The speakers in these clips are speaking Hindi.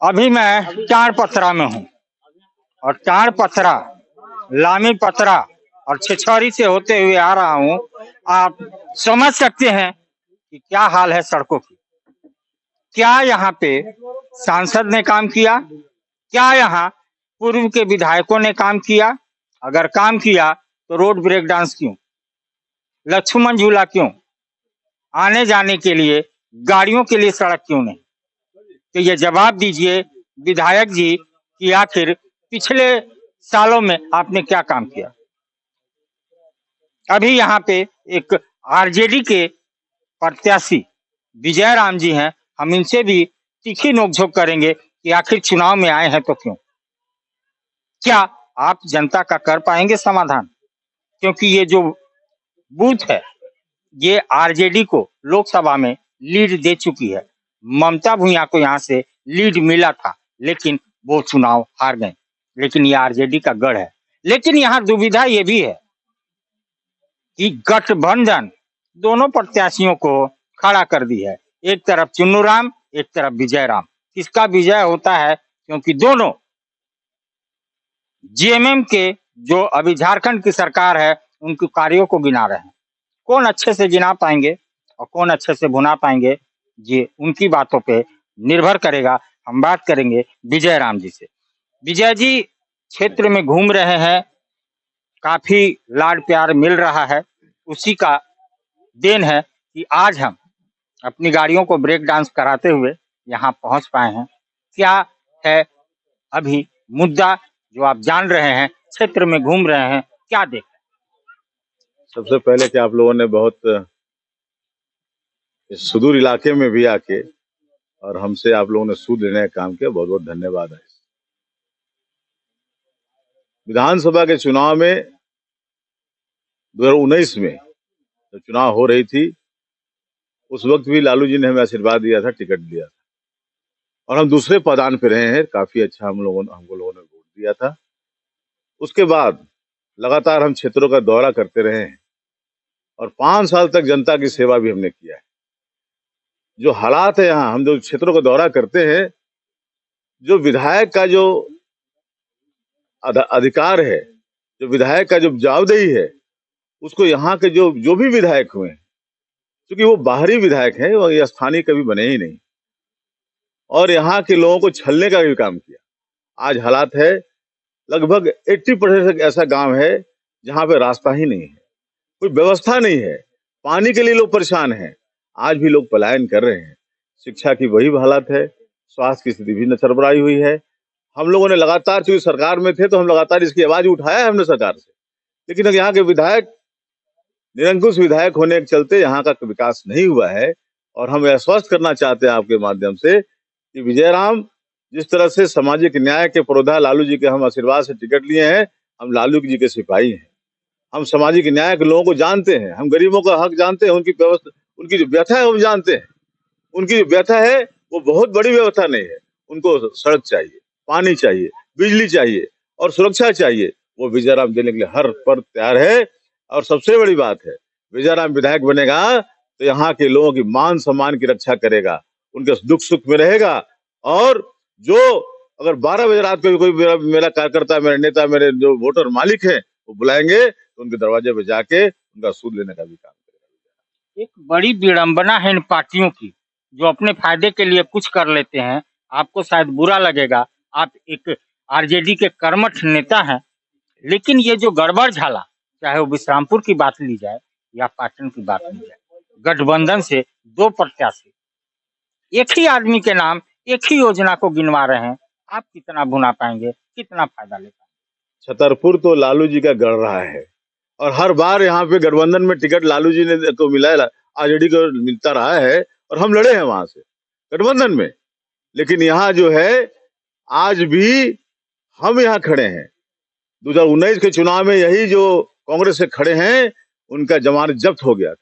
अभी मैं चार पथरा में हूँ और चार पथरा, लामी पथरा और छिछौरी से होते हुए आ रहा हूँ। आप समझ सकते हैं कि क्या हाल है सड़कों की। क्या यहाँ पे सांसद ने काम किया? क्या यहाँ पूर्व के विधायकों ने काम किया? अगर काम किया तो रोड ब्रेक डांस क्यों, लक्ष्मण झूला क्यों, आने जाने के लिए गाड़ियों के लिए सड़क क्यों नहीं? तो ये जवाब दीजिए विधायक जी कि आखिर पिछले सालों में आपने क्या काम किया। अभी यहाँ पे एक आरजेडी के प्रत्याशी विजय राम जी हैं, हम इनसे भी तीखी नोकझोंक करेंगे कि आखिर चुनाव में आए हैं तो क्यों। क्या आप जनता का कर पाएंगे समाधान? क्योंकि ये जो बूथ है ये आरजेडी को लोकसभा में लीड दे चुकी है। ममता भूया को यहाँ से लीड मिला था लेकिन वो चुनाव हार गए। लेकिन ये आरजेडी का गढ़ है। लेकिन यहाँ दुविधा ये भी है कि गठबंधन दोनों प्रत्याशियों को खड़ा कर दी है। एक तरफ चुन्नू राम, एक तरफ विजय राम। किसका विजय होता है? क्योंकि दोनों जीएमएम के जो अभी झारखंड की सरकार है उनके कार्यों को गिना रहे हैं। कौन अच्छे से गिना पाएंगे और कौन अच्छे से भुना पाएंगे, ये उनकी बातों पे निर्भर करेगा। हम बात करेंगे विजय राम जी से। विजय जी क्षेत्र में घूम रहे हैं, काफी लाड प्यार मिल रहा है। उसी का देन है कि आज हम अपनी गाड़ियों को ब्रेक डांस कराते हुए यहाँ पहुंच पाए हैं। क्या है अभी मुद्दा जो आप जान रहे हैं, क्षेत्र में घूम रहे हैं, क्या देख? सबसे पहले कि आप लोगों ने बहुत इस सुदूर इलाके में भी आके और हमसे आप लोगों ने सूद लेने का काम किया, बहुत बहुत धन्यवाद है। विधानसभा के चुनाव में 2019 में जब चुनाव हो रही थी उस वक्त भी लालू जी ने हमें आशीर्वाद दिया था, टिकट दिया था और हम दूसरे पदान पे रहे हैं। काफी अच्छा हमको लोगों ने वोट दिया था। उसके बाद लगातार हम क्षेत्रों का दौरा करते रहे हैं और 5 साल तक जनता की सेवा भी हमने किया है। जो हालात है यहाँ, हम जो क्षेत्रों का दौरा करते हैं, जो विधायक का जो अधिकार है, जो विधायक का जो जवाबदेही है, उसको यहाँ के जो भी विधायक हुए हैं, क्योंकि वो बाहरी विधायक हैं, वो ये स्थानीय कभी बने ही नहीं और यहाँ के लोगों को छलने का भी काम किया। आज हालात है लगभग 80% ऐसा गांव है जहाँ पे रास्ता ही नहीं है, कोई व्यवस्था नहीं है, पानी के लिए लोग परेशान हैं। आज भी लोग पलायन कर रहे हैं। शिक्षा की वही हालत है, स्वास्थ्य की स्थिति भी नचरबराई हुई है। हम लोगों ने लगातार, चूंकि सरकार में थे तो हम लगातार इसकी आवाज उठाया है हमने सरकार से, लेकिन अब यहाँ के विधायक निरंकुश विधायक होने के चलते यहाँ का विकास नहीं हुआ है। और हम आश्वस्त करना चाहते हैं आपके माध्यम से कि विजय राम जिस तरह से सामाजिक न्याय के पुरोधा लालू जी के हम आशीर्वाद से टिकट लिए हैं, हम लालू जी के सिपाही हैं। हम सामाजिक न्याय के लोगों को जानते हैं, हम गरीबों का हक जानते हैं, उनकी व्यवस्था, उनकी जो व्यथा है हम जानते हैं। उनकी जो व्यथा है वो बहुत बड़ी व्यवस्था नहीं है। उनको सड़क चाहिए, पानी चाहिए, बिजली चाहिए और सुरक्षा चाहिए। वो विजय राम देने के लिए हर पर तैयार है। और सबसे बड़ी बात है, विजय राम विधायक बनेगा तो यहाँ के लोगों की मान सम्मान की रक्षा करेगा, उनके दुख सुख में रहेगा। और जो अगर 12 बजे रात को कोई मेरा कार्यकर्ता, मेरे नेता, मेरे जो वोटर मालिक है वो बुलाएंगे तो उनके दरवाजे पे जाके उनका सूद लेने का भी काम करेगा। एक बड़ी विडंबना है इन पार्टियों की जो अपने फायदे के लिए कुछ कर लेते हैं। आपको शायद बुरा लगेगा, आप एक आरजेडी के कर्मठ नेता हैं, लेकिन ये जो गड़बड़ झाला, चाहे वो विश्रामपुर की बात ली जाए या पाटन की बात ली जाए, गठबंधन से दो प्रत्याशी एक ही आदमी के नाम एक ही योजना को गिनवा रहे हैं। आप कितना भुना पाएंगे, कितना फायदा ले पाएंगे? छतरपुर तो लालू जी का गढ़ रहा है और हर बार यहाँ पे गठबंधन में टिकट लालू जी ने को मिला है, आरजेडी को मिलता रहा है और हम लड़े हैं वहां से गठबंधन में। लेकिन यहाँ जो है आज भी हम यहाँ खड़े हैं। 2019 के चुनाव में यही जो कांग्रेस से खड़े हैं उनका जमानत जब्त हो गया था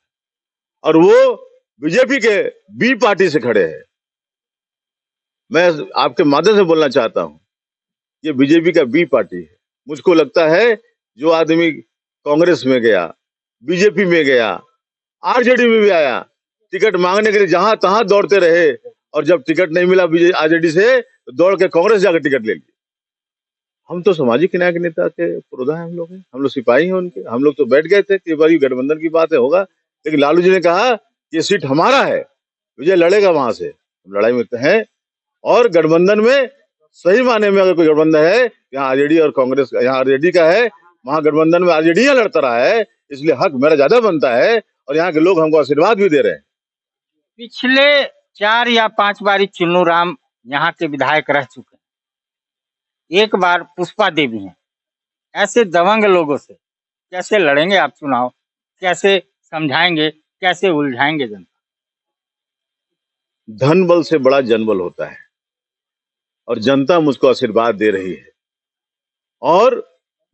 और वो बीजेपी के बी पार्टी से खड़े हैं। मैं आपके माध्यम से बोलना चाहता हूं, ये बीजेपी का बी पार्टी है। मुझको लगता है जो आदमी कांग्रेस में गया, बीजेपी में गया, आरजेडी में भी आया, टिकट मांगने के लिए जहां तहां दौड़ते रहे और जब टिकट नहीं मिला आरजेडी से तो दौड़ के कांग्रेस जाकर टिकट ले लिए। हम तो सामाजिक न्याय के नेता के पुरोधा है, हम लोग सिपाही हैं उनके। हम लोग तो बैठ गए थे कि भाई गठबंधन की बात है, होगा, लेकिन लालू जी ने कहा ये सीट हमारा है, विजय लड़ेगा वहां से। हम लड़ाई में हैं, और गठबंधन में सही माने में अगर कोई गठबंधन है, यहाँ आरजेडी और कांग्रेस, यहाँ आरजेडी का है, वहां गठबंधन में आरजेडी लड़ता रहा है, इसलिए हक मेरा ज्यादा बनता है, और यहाँ के लोग हमको आशीर्वाद भी दे रहे हैं। पिछले 4 या 5 बारी चुन्नू राम यहाँ के विधायक रह चुके हैं, एक बार पुष्पा देवी हैं। ऐसे दबंग लोगों से कैसे लड़ेंगे आप चुनाव? कैसे समझाएंगे, कैसे उलझाएंगे जनता? धन बल से बड़ा जनबल होता है, और जनता मुझको आशीर्वाद दे रही है। और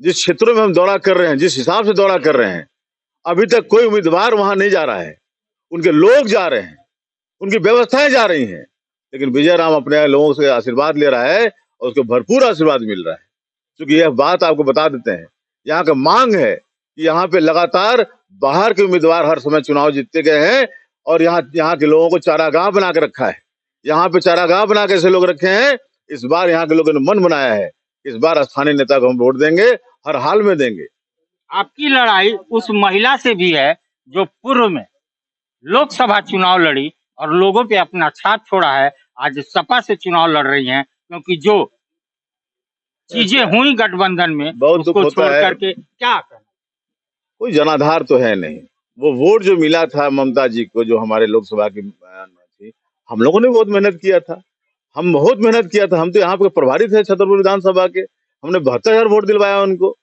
जिस क्षेत्रों में हम दौरा कर रहे हैं, जिस हिसाब से दौरा कर रहे हैं, अभी तक कोई उम्मीदवार वहां नहीं जा रहा है, उनके लोग जा रहे हैं, उनकी व्यवस्थाएं जा रही हैं, लेकिन विजय राम अपने लोगों से आशीर्वाद ले रहा है, और उसको भरपूर आशीर्वाद मिल रहा है। क्योंकि यह बात आपको बता देते हैं, यहाँ का मांग है कि यहाँ पे लगातार बाहर के उम्मीदवार हर समय चुनाव जीतते गए हैं, और यहाँ के लोगों को चारागाह बना के रखा है। यहाँ पे चारागाह बना के ऐसे लोग रखे हैं। इस बार यहाँ के लोगों ने मन बनाया है, इस बार स्थानीय नेता को हम वोट देंगे, हर हाल में देंगे। आपकी लड़ाई उस महिला से भी है जो पूर्व में लोकसभा चुनाव लड़ी और लोगों पे अपना छाप छोड़ा है, आज सपा से चुनाव लड़ रही हैं, क्योंकि जो चीजें हुई गठबंधन में बहुत दुख उसको होता छोड़ है। करके क्या करना? कोई जनाधार तो है नहीं। वो वोट जो मिला था ममता जी को, जो हमारे लोकसभा की थी, हम लोगों ने बहुत मेहनत किया था। हम तो यहाँ पे प्रभारी थे छतरपुर विधानसभा के। हमने 72,000 वोट दिलवाया उनको।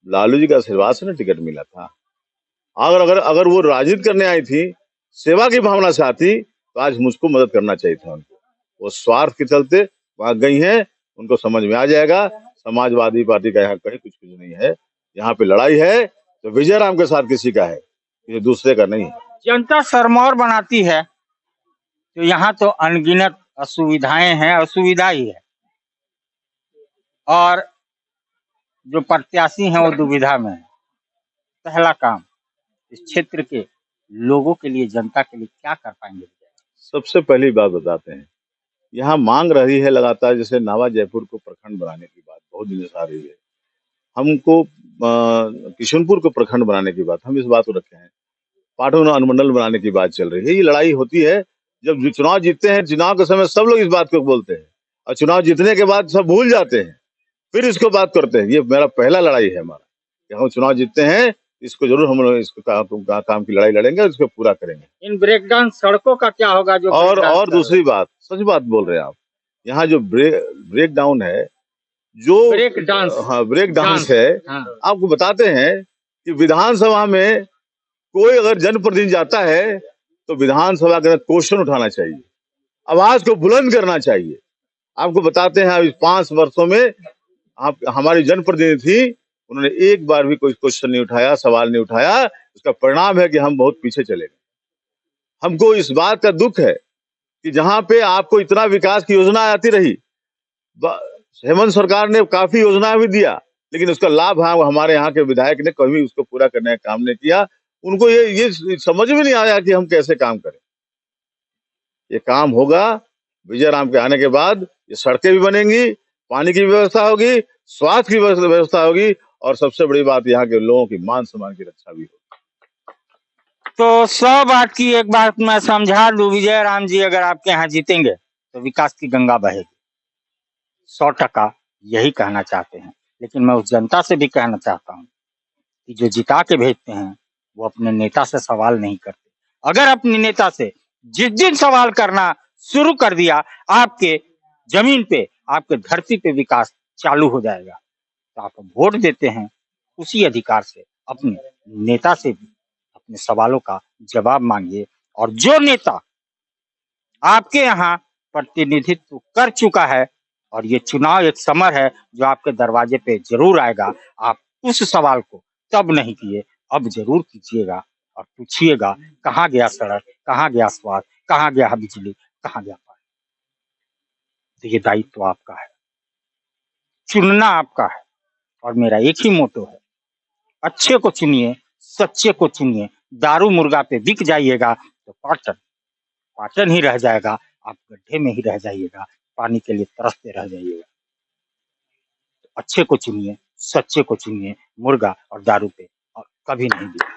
लालू जी का आशीर्वाद से ना टिकट मिला था। अगर वो राजनीति करने आई थी, सेवा की भावना से आती, तो आज मुझको मदद करना चाहिए था उनको। वो स्वार्थ के चलते वहां गई हैं, उनको समझ में आ जाएगा। समाजवादी पार्टी का यहाँ कहीं कुछ नहीं है। यहाँ पे लड़ाई है तो विजय राम के साथ किसी का है, किसी दूसरे का नहीं है। जनता सरमौर बनाती है, तो यहाँ तो अनगिनत असुविधाएं हैं, असुविधा ही है, और जो प्रत्याशी हैं वो दुविधा में है। पहला काम इस क्षेत्र के लोगों के लिए, जनता के लिए क्या कर पाएंगे? सबसे पहली बात बताते हैं, यहाँ मांग रही है लगातार, जैसे नावा जयपुर को प्रखंड बनाने की बात बहुत दिन से आ रही है। हमको किशनपुर को प्रखंड बनाने की बात, हम इस बात को रखे हैं। पाटन अनुमंडल बनाने की बात चल रही है। ये लड़ाई होती है जब चुनाव जीतते हैं। चुनाव के समय सब लोग इस बात को बोलते हैं, और चुनाव जीतने के बाद सब भूल जाते हैं, फिर इसको बात करते हैं। ये मेरा पहला लड़ाई है हमारा, कि हम चुनाव जीतते हैं, इसको जरूर हम लोग इसको काम की लड़ाई लड़ेंगे, इसको पूरा करेंगे। इन ब्रेकडाउन सड़कों का क्या होगा? जो और दूसरी बात, सच बात बोल रहे हैं आप, यहाँ जो ब्रेक डाउन है, जो ब्रेक डांस, हाँ ब्रेक डांस है, हाँ। आपको बताते हैं कि विधानसभा में कोई अगर जनप्रतिनिधि जाता है तो विधानसभा के अंदर क्वेश्चन उठाना चाहिए, आवाज को बुलंद करना चाहिए। आपको बताते हैं, इस 5 वर्षों में आप हमारी जनप्रतिनिधि थी, उन्होंने एक बार भी कोई क्वेश्चन नहीं उठाया, सवाल नहीं उठाया। उसका परिणाम है कि हम बहुत पीछे चले गए। हमको इस बात का दुख है कि जहां पे आपको इतना विकास की योजना आती रही, हेमंत सरकार ने काफी योजना भी दिया, लेकिन उसका लाभ हमारे यहाँ के विधायक ने कभी उसको पूरा करने का काम नहीं किया। उनको ये समझ में नहीं आया कि हम कैसे काम करें। ये काम होगा विजय राम के आने के बाद। ये सड़कें भी बनेंगी, पानी की व्यवस्था होगी, स्वास्थ्य की व्यवस्था होगी, और सबसे बड़ी बात यहाँ के लोगों की मान सम्मान की रक्षा भी होगी। तो 100 बात की एक बात मैं समझा दूं, विजय राम जी अगर आपके यहाँ जीतेंगे तो विकास की गंगा बहेगी। 100% यही कहना चाहते हैं। लेकिन मैं उस जनता से भी कहना चाहता हूँ कि जो जिता के भेजते हैं वो अपने नेता से सवाल नहीं करते। अगर अपने नेता से जिस दिन सवाल करना शुरू कर दिया, आपके जमीन पे, आपके धरती पे विकास चालू हो जाएगा। तो आप वोट देते हैं, उसी अधिकार से अपने नेता से भी अपने सवालों का जवाब मांगिए। और जो नेता आपके यहाँ प्रतिनिधित्व कर चुका है, और ये चुनाव एक समर है जो आपके दरवाजे पे जरूर आएगा, आप उस सवाल को तब नहीं किए, अब जरूर कीजिएगा और पूछिएगा कहाँ गया सड़क, कहाँ गया स्वास्थ्य, कहाँ गया बिजली, कहाँ गया पानी। तो ये दायित्व आपका है, चुनना आपका है। और मेरा एक ही मोटो है, अच्छे को चुनिए, सच्चे को चुनिए। दारू मुर्गा पे बिक जाइएगा तो पाटन ही रह जाएगा, आप गड्ढे में ही रह जाइएगा। पानी के लिए तरसते रह जाइएगा। तो अच्छे को चुनिए, सच्चे को चुनिए, मुर्गा और दारू पे और कभी नहीं दीजिए।